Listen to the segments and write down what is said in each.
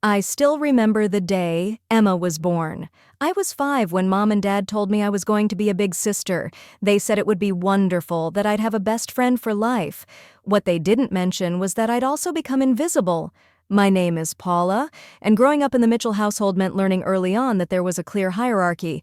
I still remember the day Emma was born. I was 5 when Mom and Dad told me I was going to be a big sister. They said it would be wonderful, that I'd have a best friend for life. What they didn't mention was that I'd also become invisible. My name is Paula, and growing up in the Mitchell household meant learning early on that there was a clear hierarchy.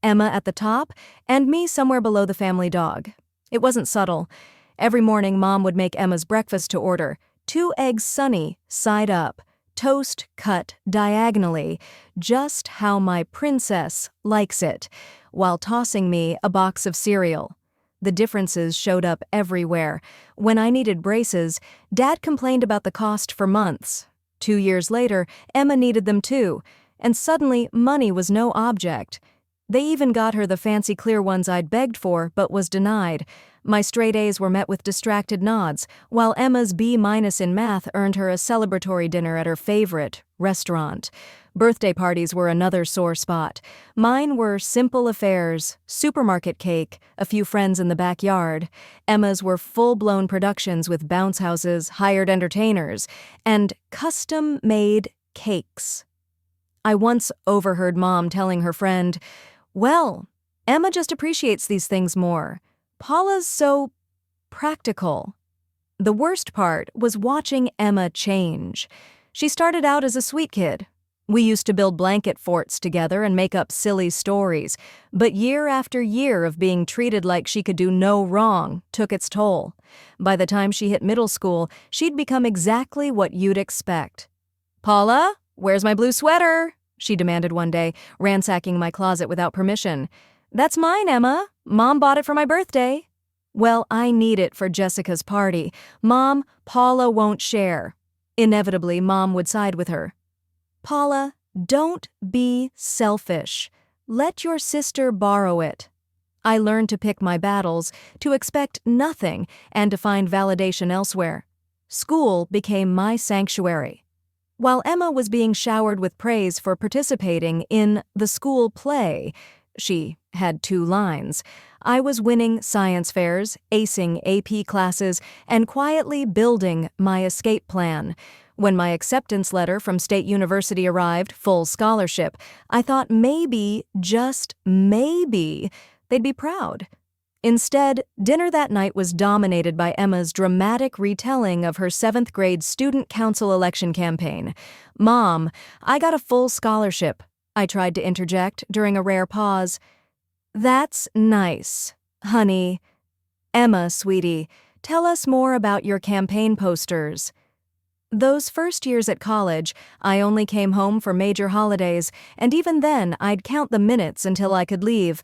Emma at the top, and me somewhere below the family dog. It wasn't subtle. Every morning, Mom would make Emma's breakfast to order. 2 eggs sunny, side up. Toast cut diagonally, just how my princess likes it, while tossing me a box of cereal. The differences showed up everywhere. When I needed braces, Dad complained about the cost for months. 2 years later, Emma needed them too, and suddenly money was no object. They even got her the fancy clear ones I'd begged for but was denied. My straight A's were met with distracted nods, while Emma's B- in math earned her a celebratory dinner at her favorite restaurant. Birthday parties were another sore spot. Mine were simple affairs, supermarket cake, a few friends in the backyard. Emma's were full-blown productions with bounce houses, hired entertainers, and custom-made cakes. I once overheard Mom telling her friend, "Well, Emma just appreciates these things more. Paula's so practical." The worst part was watching Emma change. She started out as a sweet kid. We used to build blanket forts together and make up silly stories, but year after year of being treated like she could do no wrong took its toll. By the time she hit middle school, she'd become exactly what you'd expect. "Paula, where's my blue sweater?" she demanded one day, ransacking my closet without permission. "That's mine, Emma. Mom bought it for my birthday." "Well, I need it for Jessica's party. Mom, Paula won't share." Inevitably, Mom would side with her. "Paula, don't be selfish. Let your sister borrow it." I learned to pick my battles, to expect nothing, and to find validation elsewhere. School became my sanctuary. While Emma was being showered with praise for participating in the school play, she had 2 lines, I was winning science fairs, acing AP classes, and quietly building my escape plan. When my acceptance letter from State University arrived, full scholarship, I thought maybe, just maybe, they'd be proud. Instead, dinner that night was dominated by Emma's dramatic retelling of her 7th grade student council election campaign. "Mom, I got a full scholarship," I tried to interject during a rare pause. "That's nice, honey. Emma, sweetie, tell us more about your campaign posters." Those first years at college, I only came home for major holidays, and even then I'd count the minutes until I could leave.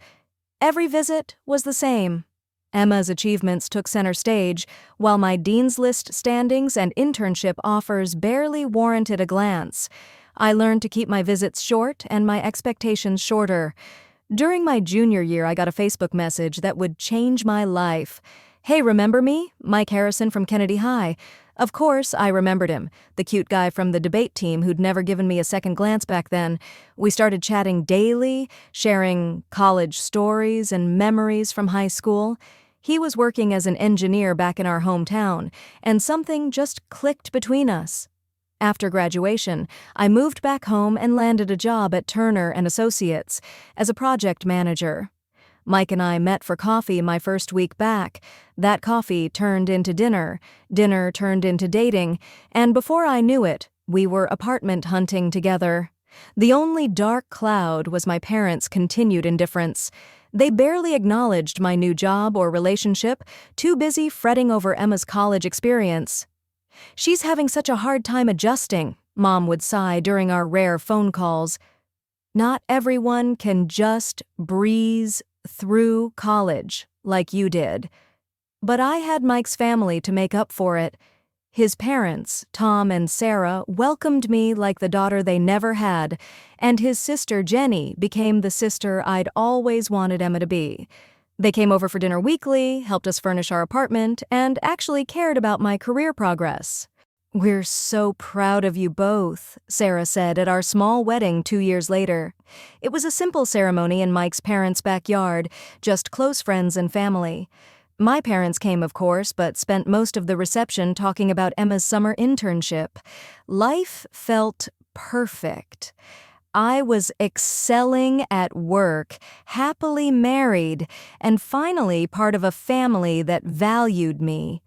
Every visit was the same. Emma's achievements took center stage, while my Dean's List standings and internship offers barely warranted a glance. I learned to keep my visits short and my expectations shorter. During my junior year, I got a Facebook message that would change my life. "Hey, remember me? Mike Harrison from Kennedy High." Of course, I remembered him, the cute guy from the debate team who'd never given me a second glance back then. We started chatting daily, sharing college stories and memories from high school. He was working as an engineer back in our hometown, and something just clicked between us. After graduation, I moved back home and landed a job at Turner and Associates as a project manager. Mike and I met for coffee my first week back. That coffee turned into dinner, dinner turned into dating, and before I knew it, we were apartment hunting together. The only dark cloud was my parents' continued indifference. They barely acknowledged my new job or relationship, too busy fretting over Emma's college experience. "She's having such a hard time adjusting," Mom would sigh during our rare phone calls. "Not everyone can just breeze through college like you did." But I had Mike's family to make up for it. His parents, Tom and Sarah, welcomed me like the daughter they never had, and his sister Jenny became the sister I'd always wanted Emma to be. They came over for dinner weekly, helped us furnish our apartment, and actually cared about my career progress. "We're so proud of you both," Sarah said at our small wedding 2 years later. It was a simple ceremony in Mike's parents' backyard, just close friends and family. My parents came, of course, but spent most of the reception talking about Emma's summer internship. Life felt perfect. I was excelling at work, happily married, and finally part of a family that valued me.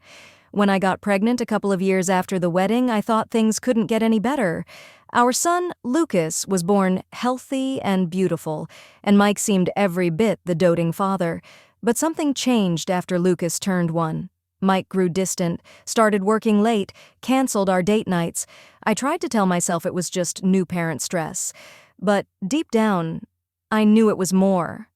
When I got pregnant a couple of years after the wedding, I thought things couldn't get any better. Our son, Lucas, was born healthy and beautiful, and Mike seemed every bit the doting father. But something changed after Lucas turned 1. Mike grew distant, started working late, canceled our date nights. I tried to tell myself it was just new parent stress. But deep down, I knew it was more.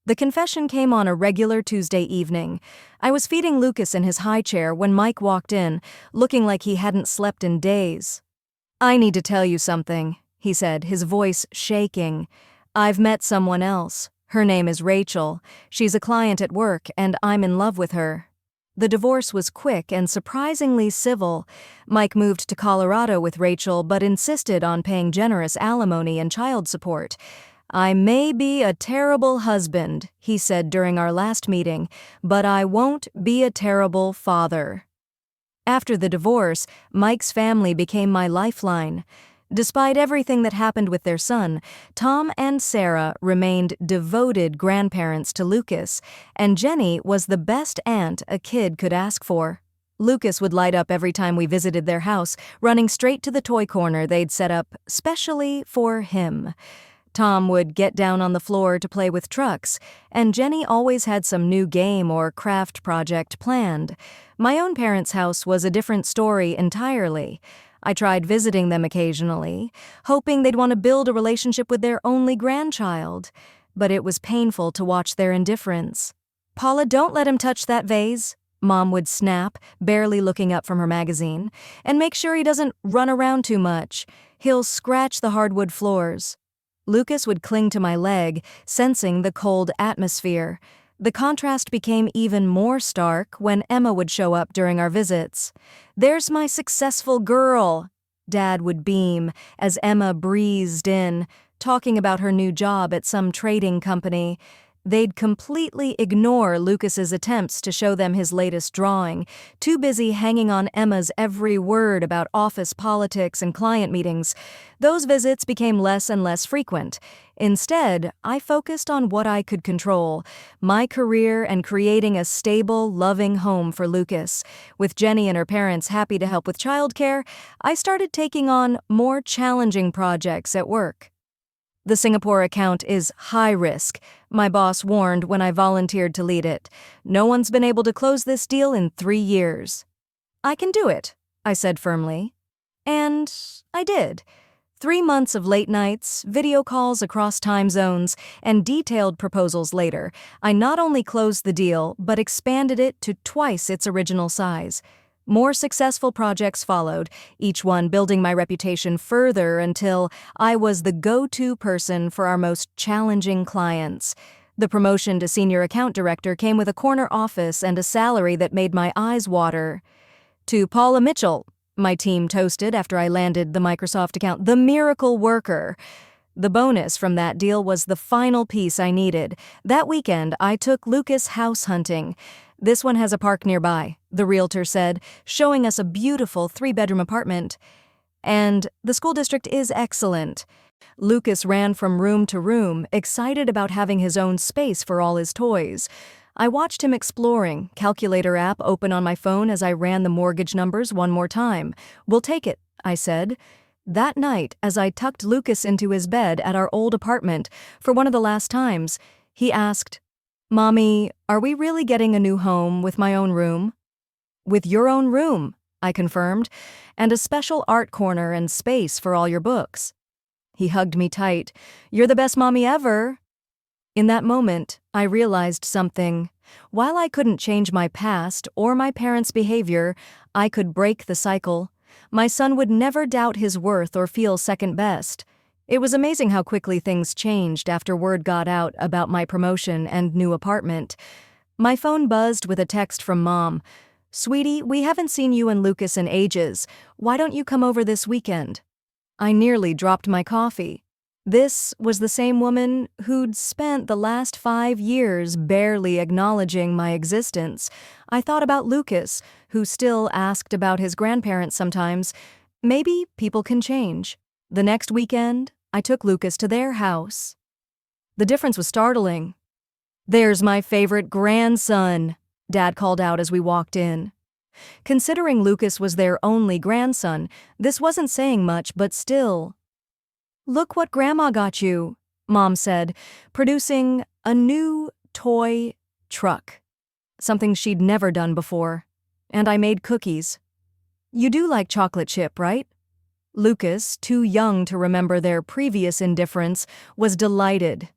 The confession came on a regular Tuesday evening. I was feeding Lucas in his high chair when Mike walked in, looking like he hadn't slept in days. "I need to tell you something," he said, his voice shaking. "I've met someone else. Her name is Rachel. She's a client at work, and I'm in love with her." The divorce was quick and surprisingly civil. Mike moved to Colorado with Rachel but insisted on paying generous alimony and child support. "I may be a terrible husband," he said during our last meeting, "but I won't be a terrible father." After the divorce, Mike's family became my lifeline. Despite everything that happened with their son, Tom and Sarah remained devoted grandparents to Lucas, and Jenny was the best aunt a kid could ask for. Lucas would light up every time we visited their house, running straight to the toy corner they'd set up specially for him. Tom would get down on the floor to play with trucks, and Jenny always had some new game or craft project planned. My own parents' house was a different story entirely. I tried visiting them occasionally, hoping they'd want to build a relationship with their only grandchild, but it was painful to watch their indifference. "Paula, don't let him touch that vase," Mom would snap, barely looking up from her magazine, "and make sure he doesn't run around too much. He'll scratch the hardwood floors." Lucas would cling to my leg, sensing the cold atmosphere. The contrast became even more stark when Emma would show up during our visits. "There's my successful girl," Dad would beam as Emma breezed in, talking about her new job at some trading company. They'd completely ignore Lucas's attempts to show them his latest drawing, too busy hanging on Emma's every word about office politics and client meetings. Those visits became less and less frequent. Instead, I focused on what I could control, my career and creating a stable, loving home for Lucas. With Jenny and her parents happy to help with childcare, I started taking on more challenging projects at work. "The Singapore account is high risk," my boss warned when I volunteered to lead it. "No one's been able to close this deal in 3 years." "I can do it," I said firmly. And I did. 3 months of late nights, video calls across time zones, and detailed proposals later, I not only closed the deal, but expanded it to twice its original size. More successful projects followed, each one building my reputation further until I was the go-to person for our most challenging clients. The promotion to senior account director came with a corner office and a salary that made my eyes water. "To Paula Mitchell," my team toasted after I landed the Microsoft account, "the miracle worker." The bonus from that deal was the final piece I needed. That weekend, I took Lucas house hunting. "This one has a park nearby," the realtor said, showing us a beautiful 3-bedroom apartment. "And the school district is excellent." Lucas ran from room to room, excited about having his own space for all his toys. I watched him exploring, calculator app open on my phone as I ran the mortgage numbers one more time. "We'll take it," I said. That night, as I tucked Lucas into his bed at our old apartment for one of the last times, he asked, "Mommy, are we really getting a new home with my own room?" "With your own room," I confirmed, "and a special art corner and space for all your books." He hugged me tight. "You're the best mommy ever." In that moment, I realized something. While I couldn't change my past or my parents' behavior, I could break the cycle. My son would never doubt his worth or feel second best. It was amazing how quickly things changed after word got out about my promotion and new apartment. My phone buzzed with a text from Mom. "Sweetie, we haven't seen you and Lucas in ages. Why don't you come over this weekend?" I nearly dropped my coffee. This was the same woman who'd spent the last 5 years barely acknowledging my existence. I thought about Lucas, who still asked about his grandparents sometimes. Maybe people can change. The next weekend, I took Lucas to their house. The difference was startling. "There's my favorite grandson," Dad called out as we walked in. Considering Lucas was their only grandson, this wasn't saying much, but still. "Look what Grandma got you," Mom said, producing a new toy truck, something she'd never done before. "And I made cookies. You do like chocolate chip, right?" Lucas, too young to remember their previous indifference, was delighted.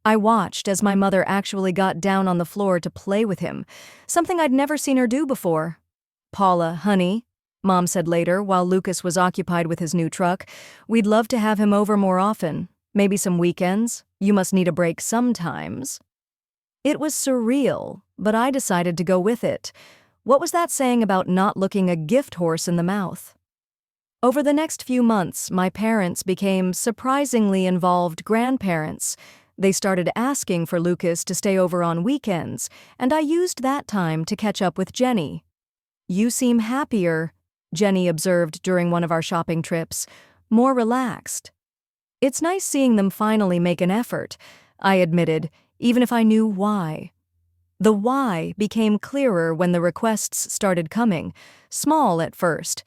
I watched as my mother actually got down on the floor to play with him, something I'd never seen her do before. "Paula, honey," Mom said later while Lucas was occupied with his new truck, "we'd love to have him over more often. Maybe some weekends. You must need a break sometimes." It was surreal, but I decided to go with it. What was that saying about not looking a gift horse in the mouth? Over the next few months, my parents became surprisingly involved grandparents. They started asking for Lucas to stay over on weekends, and I used that time to catch up with Jenny. "You seem happier," Jenny observed during one of our shopping trips, "more relaxed." "It's nice seeing them finally make an effort," I admitted, even if I knew why. The why became clearer when the requests started coming, small at first.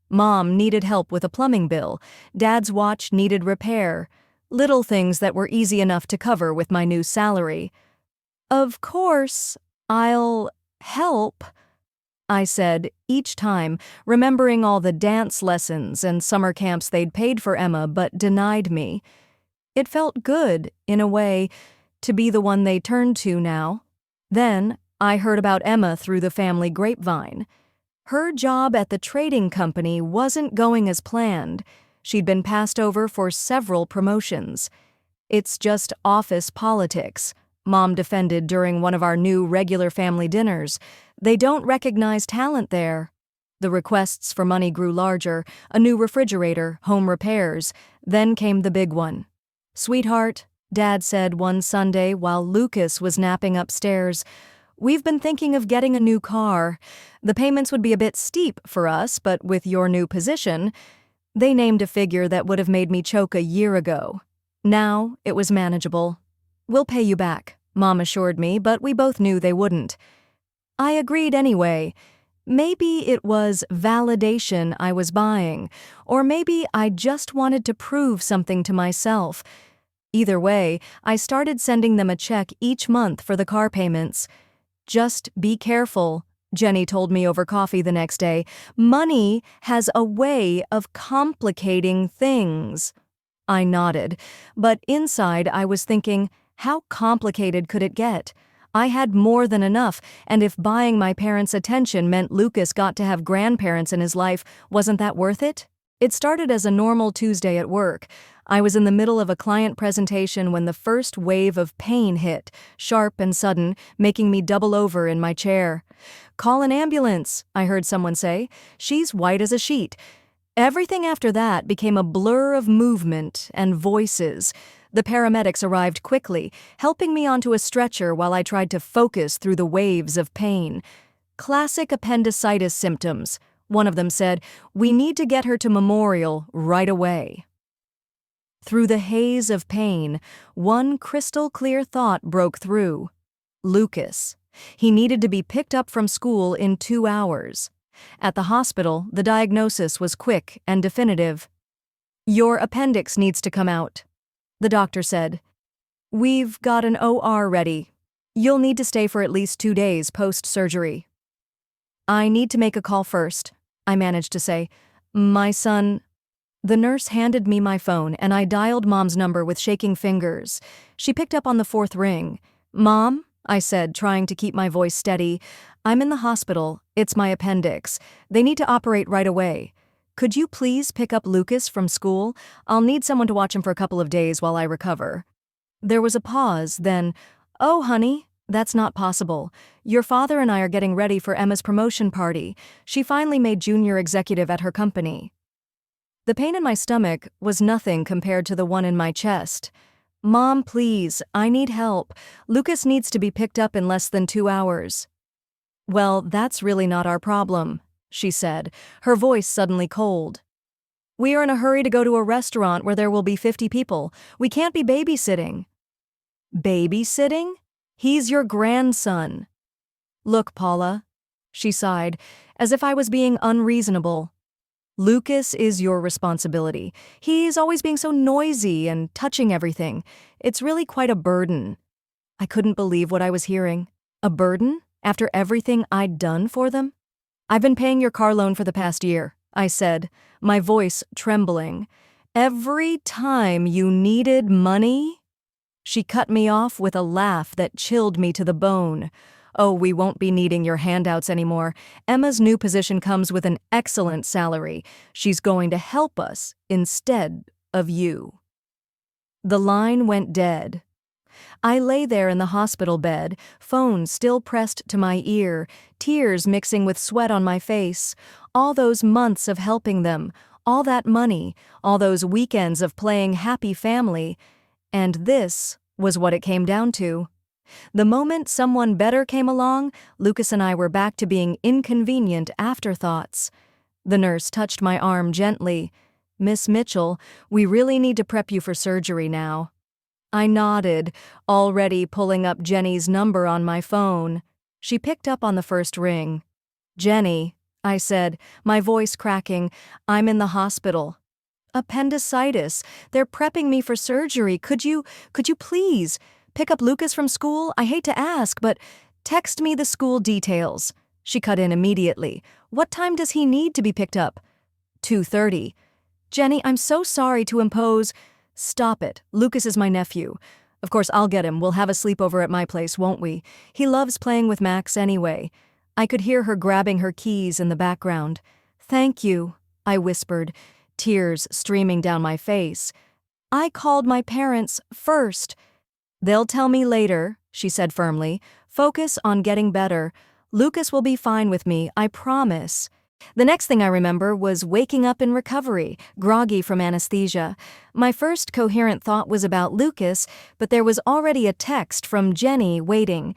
Mom needed help with a plumbing bill, Dad's watch needed repair, little things that were easy enough to cover with my new salary. "Of course, I'll help," I said, each time, remembering all the dance lessons and summer camps they'd paid for Emma but denied me. It felt good, in a way, to be the one they turned to now. Then, I heard about Emma through the family grapevine. Her job at the trading company wasn't going as planned. She'd been passed over for several promotions. "It's just office politics," Mom defended during one of our new regular family dinners. "They don't recognize talent there." The requests for money grew larger, a new refrigerator, home repairs. Then came the big one. "Sweetheart," Dad said one Sunday while Lucas was napping upstairs, "we've been thinking of getting a new car. The payments would be a bit steep for us, but with your new position—" They named a figure that would have made me choke a year ago. Now it was manageable. "We'll pay you back," Mom assured me, but we both knew they wouldn't. I agreed anyway. Maybe it was validation I was buying, or maybe I just wanted to prove something to myself. Either way, I started sending them a check each month for the car payments. "Just be careful," Jenny told me over coffee the next day. "Money has a way of complicating things." I nodded, but inside I was thinking, how complicated could it get? I had more than enough, and if buying my parents' attention meant Lucas got to have grandparents in his life, wasn't that worth it? It started as a normal Tuesday at work. I was in the middle of a client presentation when the first wave of pain hit, sharp and sudden, making me double over in my chair. "Call an ambulance," I heard someone say. "She's white as a sheet." Everything after that became a blur of movement and voices. The paramedics arrived quickly, helping me onto a stretcher while I tried to focus through the waves of pain. "Classic appendicitis symptoms," one of them said. "We need to get her to Memorial right away." Through the haze of pain, one crystal-clear thought broke through. Lucas. He needed to be picked up from school in 2 hours. At the hospital, the diagnosis was quick and definitive. "Your appendix needs to come out," the doctor said. "We've got an OR ready. You'll need to stay for at least 2 days post-surgery." "I need to make a call first," I managed to say. "My son—" The nurse handed me my phone and I dialed Mom's number with shaking fingers. She picked up on the 4th ring. "Mom," I said, trying to keep my voice steady, "I'm in the hospital. It's my appendix. They need to operate right away. Could you please pick up Lucas from school? I'll need someone to watch him for a couple of days while I recover." There was a pause, then, "Oh, honey, that's not possible. Your father and I are getting ready for Emma's promotion party. She finally made junior executive at her company." The pain in my stomach was nothing compared to the one in my chest. "Mom, please, I need help. Lucas needs to be picked up in less than 2 hours." "Well, that's really not our problem," she said, her voice suddenly cold. We are in a hurry to go to a restaurant where there will be 50 people. We can't be babysitting." "Babysitting? He's your grandson." "Look, Paula," she sighed, as if I was being unreasonable. "Lucas is your responsibility. He's always being so noisy and touching everything. It's really quite a burden." I couldn't believe what I was hearing. A burden? After everything I'd done for them? "I've been paying your car loan for the past year," I said, my voice trembling. "Every time you needed money?" She cut me off with a laugh that chilled me to the bone. "Oh, we won't be needing your handouts anymore. Emma's new position comes with an excellent salary. She's going to help us instead of you." The line went dead. I lay there in the hospital bed, phone still pressed to my ear, tears mixing with sweat on my face. All those months of helping them, all that money, all those weekends of playing happy family. And this was what it came down to. The moment someone better came along, Lucas and I were back to being inconvenient afterthoughts. The nurse touched my arm gently. "Miss Mitchell, we really need to prep you for surgery now." I nodded, already pulling up Jenny's number on my phone. She picked up on the first ring. "Jenny," I said, my voice cracking, "I'm in the hospital." "Appendicitis. They're prepping me for surgery. Could you please pick up Lucas from school? I hate to ask, but text me the school details." She cut in immediately. "What time does he need to be picked up?" 2:30. "Jenny, I'm so sorry to impose—" "Stop it. Lucas is my nephew. Of course I'll get him. We'll have a sleepover at my place, won't we? He loves playing with Max anyway." I could hear her grabbing her keys in the background. "Thank you," I whispered, tears streaming down my face. "I called my parents first." "They'll tell me later," she said firmly. "Focus on getting better. Lucas will be fine with me, I promise." The next thing I remember was waking up in recovery, groggy from anesthesia. My first coherent thought was about Lucas, but there was already a text from Jenny waiting.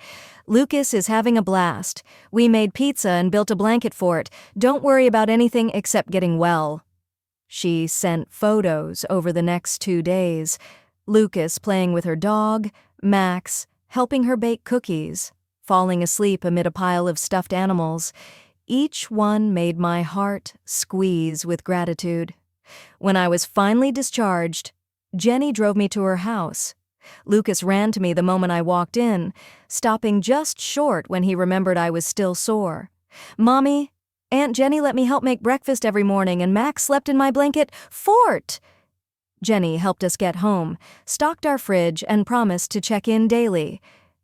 "Lucas is having a blast. We made pizza and built a blanket for it. Don't worry about anything except getting well." She sent photos over the next 2 days. Lucas playing with her dog, Max helping her bake cookies, falling asleep amid a pile of stuffed animals. Each one made my heart squeeze with gratitude. When I was finally discharged, Jenny drove me to her house. Lucas ran to me the moment I walked in, stopping just short when he remembered I was still sore. "Mommy, Aunt Jenny let me help make breakfast every morning and Max slept in my blanket fort." Jenny helped us get home, stocked our fridge, and promised to check in daily.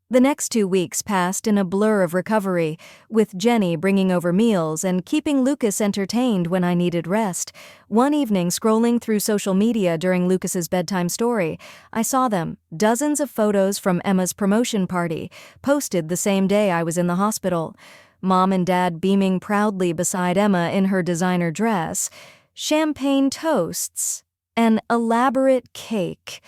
The next 2 weeks passed in a blur of recovery, with Jenny bringing over meals and keeping Lucas entertained when I needed rest. One evening, scrolling through social media during Lucas's bedtime story, I saw them, dozens of photos from Emma's promotion party, posted the same day I was in the hospital. Mom and Dad beaming proudly beside Emma in her designer dress, champagne toasts, an elaborate cake.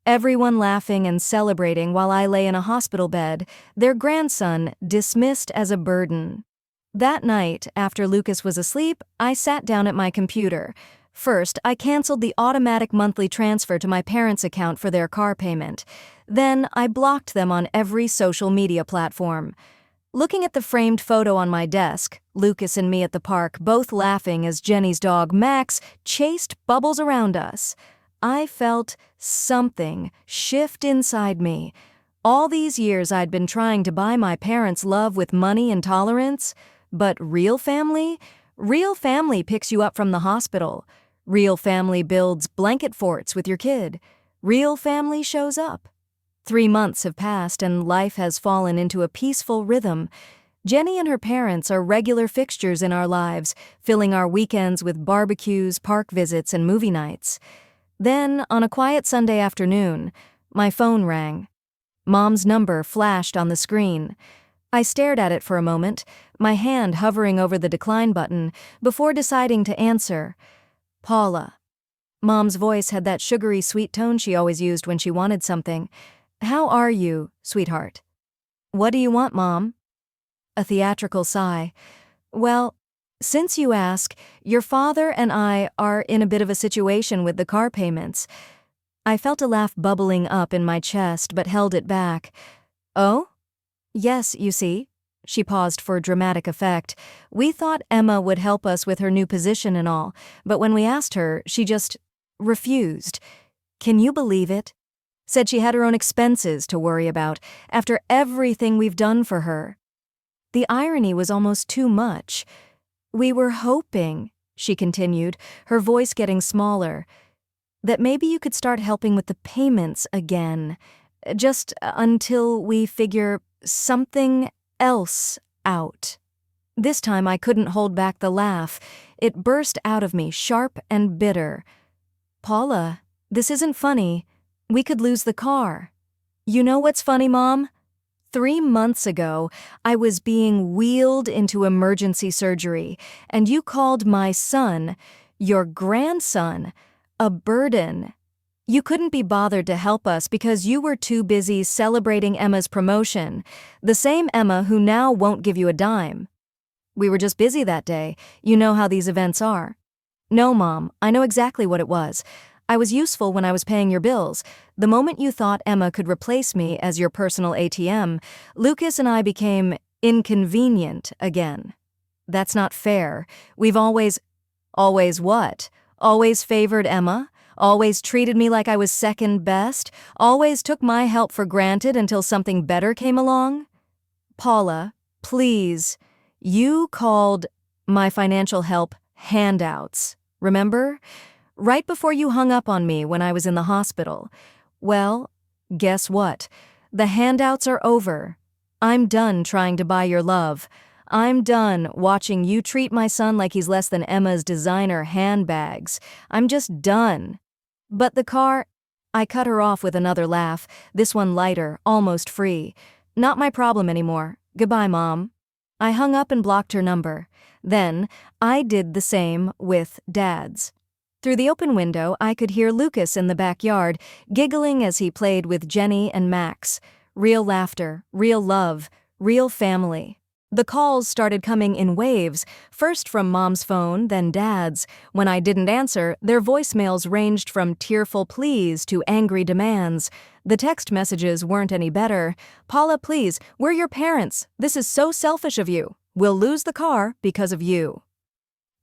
Everyone laughing and celebrating while I lay in a hospital bed, their grandson dismissed as a burden. That night, after Lucas was asleep, I sat down at my computer. First, I canceled the automatic monthly transfer to my parents' account for their car payment. Then, I blocked them on every social media platform. Looking at the framed photo on my desk, Lucas and me at the park, both laughing as Jenny's dog, Max, chased bubbles around us, I felt something shift inside me. All these years I'd been trying to buy my parents' love with money and tolerance, but real family? Real family picks you up from the hospital. Real family builds blanket forts with your kid. Real family shows up. 3 months have passed and life has fallen into a peaceful rhythm. Jenny and her parents are regular fixtures in our lives, filling our weekends with barbecues, park visits, and movie nights. Then, on a quiet Sunday afternoon, my phone rang. Mom's number flashed on the screen. I stared at it for a moment, my hand hovering over the decline button, before deciding to answer. "Paula." Mom's voice had that sugary sweet tone she always used when she wanted something. "How are you, sweetheart?" "What do you want, Mom?" A theatrical sigh. "Well, Since you ask, your father and I are in a bit of a situation with the car payments. I felt a laugh bubbling up in my chest but held it back. Oh? Yes, you see. She paused for dramatic effect. We thought Emma would help us with her new position and all, but when we asked her, she just refused. Can you believe it? Said she had her own expenses to worry about after everything we've done for her. The irony was almost too much. We were hoping, she continued, her voice getting smaller, that maybe you could start helping with the payments again, just until we figure something else out. This time I couldn't hold back the laugh. It burst out of me, sharp and bitter. Paula, this isn't funny. We could lose the car. You know what's funny, Mom? 3 months ago, I was being wheeled into emergency surgery, and you called my son, your grandson, a burden. You couldn't be bothered to help us because you were too busy celebrating Emma's promotion, the same Emma who now won't give you a dime. We were just busy that day. You know how these events are. No, Mom, I know exactly what it was. I was useful when I was paying your bills. The moment you thought Emma could replace me as your personal ATM, Lucas and I became inconvenient again. That's not fair. We've always what? Always favored Emma? Always treated me like I was second best? Always took my help for granted until something better came along? Paula, please. You called my financial help handouts, remember? Right before you hung up on me when I was in the hospital. Well, guess what? The handouts are over. I'm done trying to buy your love. I'm done watching you treat my son like he's less than Emma's designer handbags. I'm just done. But the car... I cut her off with another laugh, this one lighter, almost free. Not my problem anymore. Goodbye, Mom. I hung up and blocked her number. Then, I did the same with Dad's. Through the open window, I could hear Lucas in the backyard, giggling as he played with Jenny and Max. Real laughter, real love, real family. The calls started coming in waves, first from Mom's phone, then Dad's. When I didn't answer, their voicemails ranged from tearful pleas to angry demands. The text messages weren't any better. Paula, please, we're your parents. This is so selfish of you. We'll lose the car because of you.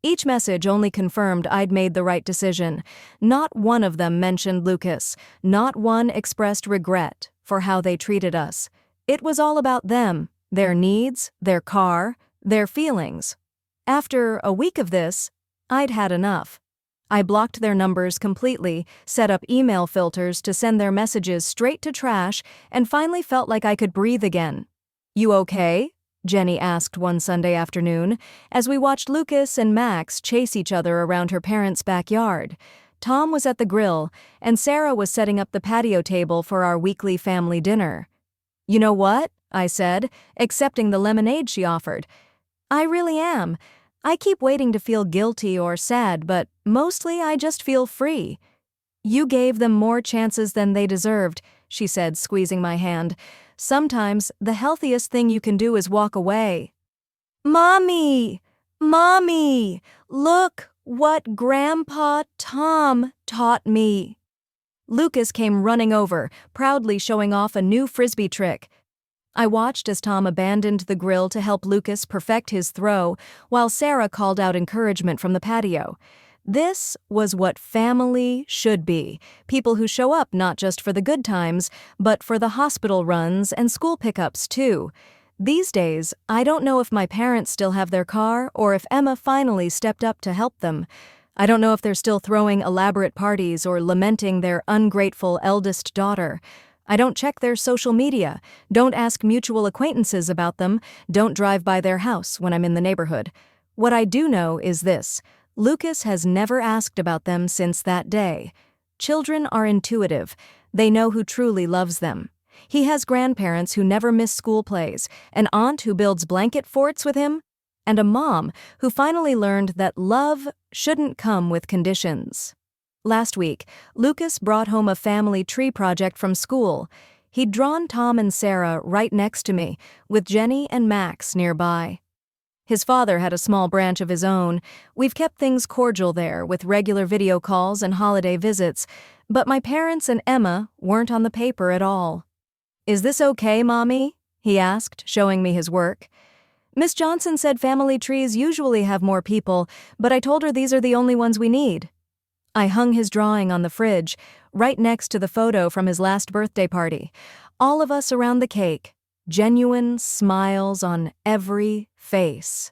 Each message only confirmed I'd made the right decision. Not one of them mentioned Lucas. Not one expressed regret for how they treated us. It was all about them, their needs, their car, their feelings. After a week of this, I'd had enough. I blocked their numbers completely, set up email filters to send their messages straight to trash, and finally felt like I could breathe again. You okay? Jenny asked one Sunday afternoon, as we watched Lucas and Max chase each other around her parents' backyard. Tom was at the grill, and Sarah was setting up the patio table for our weekly family dinner. You know what? I said, accepting the lemonade she offered. I really am. I keep waiting to feel guilty or sad, but mostly I just feel free. You gave them more chances than they deserved, she said, squeezing my hand. Sometimes the healthiest thing you can do is walk away. Mommy! Mommy! Look what Grandpa Tom taught me. Lucas came running over, proudly showing off a new frisbee trick. I watched as Tom abandoned the grill to help Lucas perfect his throw, while Sarah called out encouragement from the patio. This was what family should be. People who show up not just for the good times, but for the hospital runs and school pickups too. These days, I don't know if my parents still have their car or if Emma finally stepped up to help them. I don't know if they're still throwing elaborate parties or lamenting their ungrateful eldest daughter. I don't check their social media, don't ask mutual acquaintances about them, don't drive by their house when I'm in the neighborhood. What I do know is this: Lucas has never asked about them since that day. Children are intuitive. They know who truly loves them. He has grandparents who never miss school plays, an aunt who builds blanket forts with him, and a mom who finally learned that love shouldn't come with conditions. Last week, Lucas brought home a family tree project from school. He'd drawn Tom and Sarah right next to me, with Jenny and Max nearby. His father had a small branch of his own. We've kept things cordial there, with regular video calls and holiday visits, but my parents and Emma weren't on the paper at all. "Is this okay, Mommy?" he asked, showing me his work. "Miss Johnson said family trees usually have more people, but I told her these are the only ones we need." I hung his drawing on the fridge, right next to the photo from his last birthday party. All of us around the cake, genuine smiles on every face.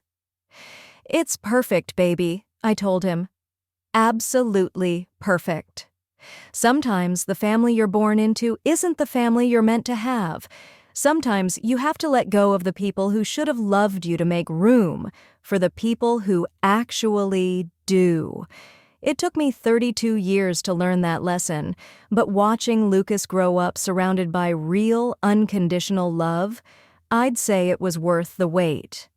"It's perfect, baby," I told him. Absolutely perfect. Sometimes the family you're born into isn't the family you're meant to have. Sometimes you have to let go of the people who should have loved you to make room for the people who actually do. It took me 32 years to learn that lesson, but watching Lucas grow up surrounded by real, unconditional love, I'd say it was worth the wait.